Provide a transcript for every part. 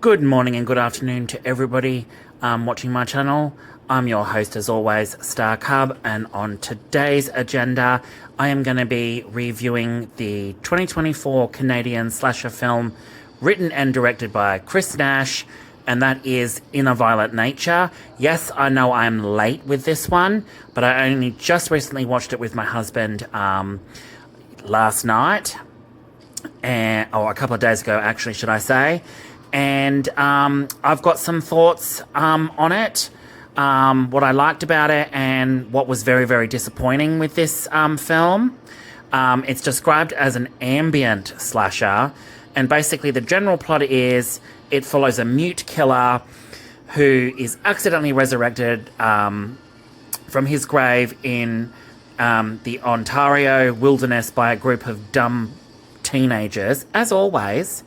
Good morning and good afternoon to everybody watching my channel. I'm your host as always, Starcub, and on today's agenda I am going to be reviewing the 2024 Canadian slasher film written and directed by Chris Nash, and that is In a Violent Nature. Yes, I know I'm late with this one, but I only just recently watched it with my husband last night, or a couple of days ago actually, should I say. And I've got some thoughts on it, what I liked about it and what was very, very disappointing with this film. It's described as an ambient slasher, and basically the general plot is it follows a mute killer who is accidentally resurrected from his grave in the Ontario wilderness by a group of dumb teenagers, as always.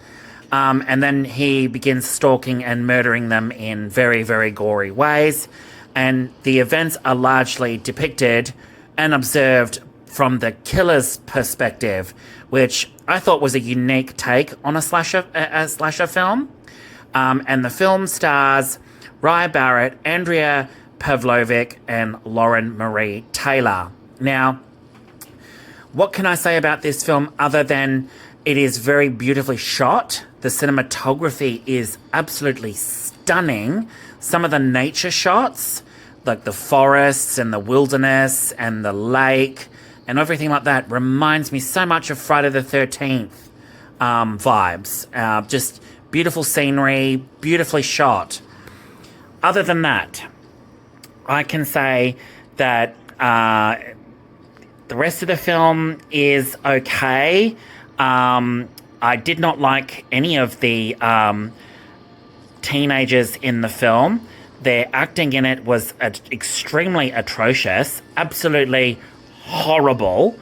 And then he begins stalking and murdering them in very, very gory ways. And the events are largely depicted and observed from the killer's perspective, which I thought was a unique take on a slasher film. And the film stars Raya Barrett, Andrea Pavlovic, and Lauren Marie Taylor. Now, what can I say about this film other than it is very beautifully shot? The cinematography is absolutely stunning. Some of the nature shots, like the forests and the wilderness and the lake and everything like that, reminds me so much of Friday the 13th vibes. Just beautiful scenery, beautifully shot. Other than that, I can say that the rest of the film is okay. I did not like any of the teenagers in the film. Their acting in it was extremely atrocious, absolutely horrible.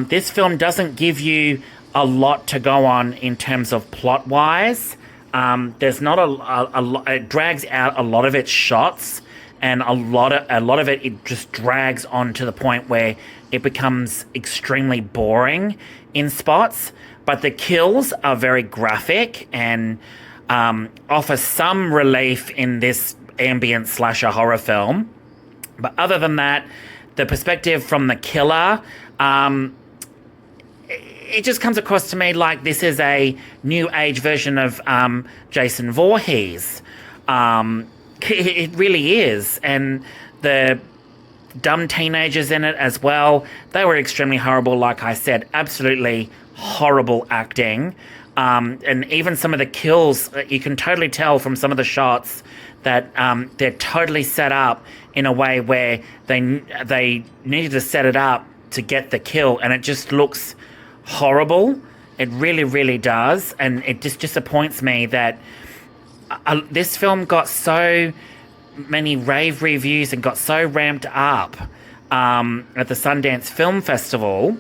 This film doesn't give you a lot to go on in terms of plot-wise. There's not a lot. It drags out a lot of its shots, and a lot of it just drags on to the point where it becomes extremely boring in spots. But the kills are very graphic and offer some relief in this ambient slasher horror film. But other than that, the perspective from the killer, it just comes across to me like this is a new age version of Jason Voorhees. It really is. And the dumb teenagers in it as well, they were extremely horrible, like I said, absolutely horrible acting. And even some of the kills, you can totally tell from some of the shots that they're totally set up in a way where they needed to set it up to get the kill, and it just looks horrible. It really, really does. And it just disappoints me that this film got so many rave reviews and got so ramped up at the Sundance Film Festival,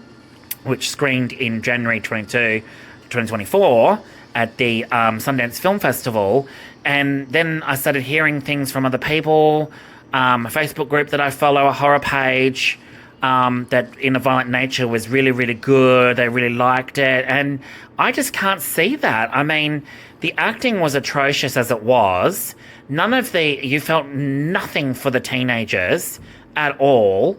which screened in January 2024 at the Sundance Film Festival. And then I started hearing things from other people, a Facebook group that I follow, a horror page, that In a Violent Nature was really, really good. They really liked it. And I just can't see that. I mean, the acting was atrocious as it was. You felt nothing for the teenagers at all.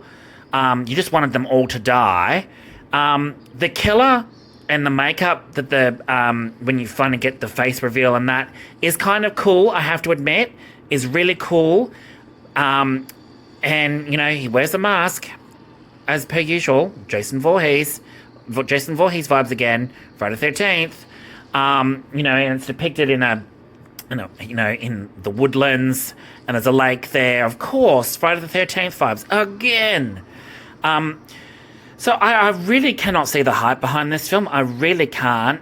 You just wanted them all to die. The killer and the makeup that when you finally get the face reveal and that is kind of cool, I have to admit, is really cool. And, you know, he wears a mask, as per usual. Jason Voorhees vibes again, Friday the 13th. You know, and it's depicted in in the woodlands, and there's a lake there. Of course, Friday the 13th vibes again. So I really cannot see the hype behind this film. I really can't.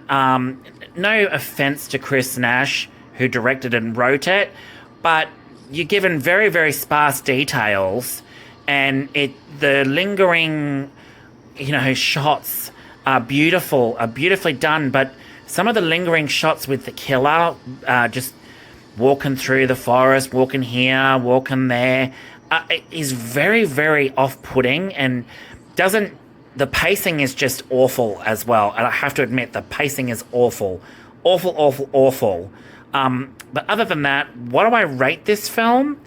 No offense to Chris Nash, who directed and wrote it, but you're given very, very sparse details, and the lingering, shots are beautifully done, but some of the lingering shots with the killer, just walking through the forest, walking here, walking there, is very, very off-putting, and the pacing is just awful as well. And I have to admit, the pacing is awful. Awful. But other than that, what do I rate this film?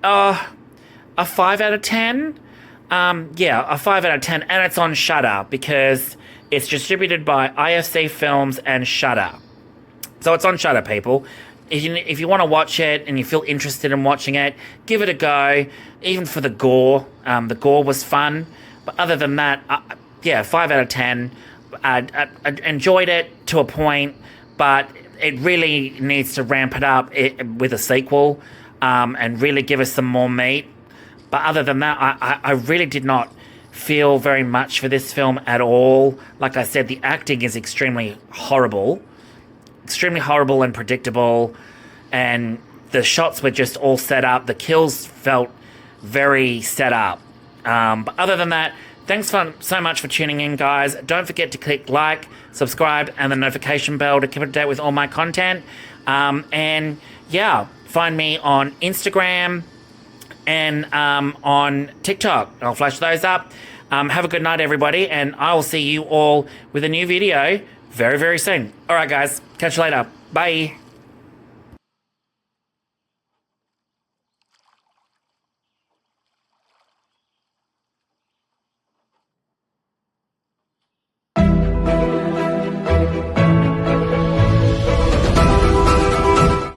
A 5 out of 10. Yeah, a 5 out of 10, and it's on Shudder because it's distributed by IFC Films and Shudder. So it's on Shudder, people. If you want to watch it and you feel interested in watching it, give it a go. Even for the gore was fun. But other than that, yeah, 5 out of 10. I enjoyed it to a point, but it really needs to ramp it up with a sequel and really give us some more meat. But other than that, I really did not feel very much for this film at all. Like I said, the acting is extremely horrible and predictable, and the shots were just all set up. The kills felt very set up. But other than that, thanks so much for tuning in, guys. Don't forget to click like, subscribe, and the notification bell to keep up to date with all my content. And yeah, find me on Instagram and on TikTok. I'll flash those up. Have a good night, everybody, and I will see you all with a new video very, very soon. All right, guys. Catch you later. Bye.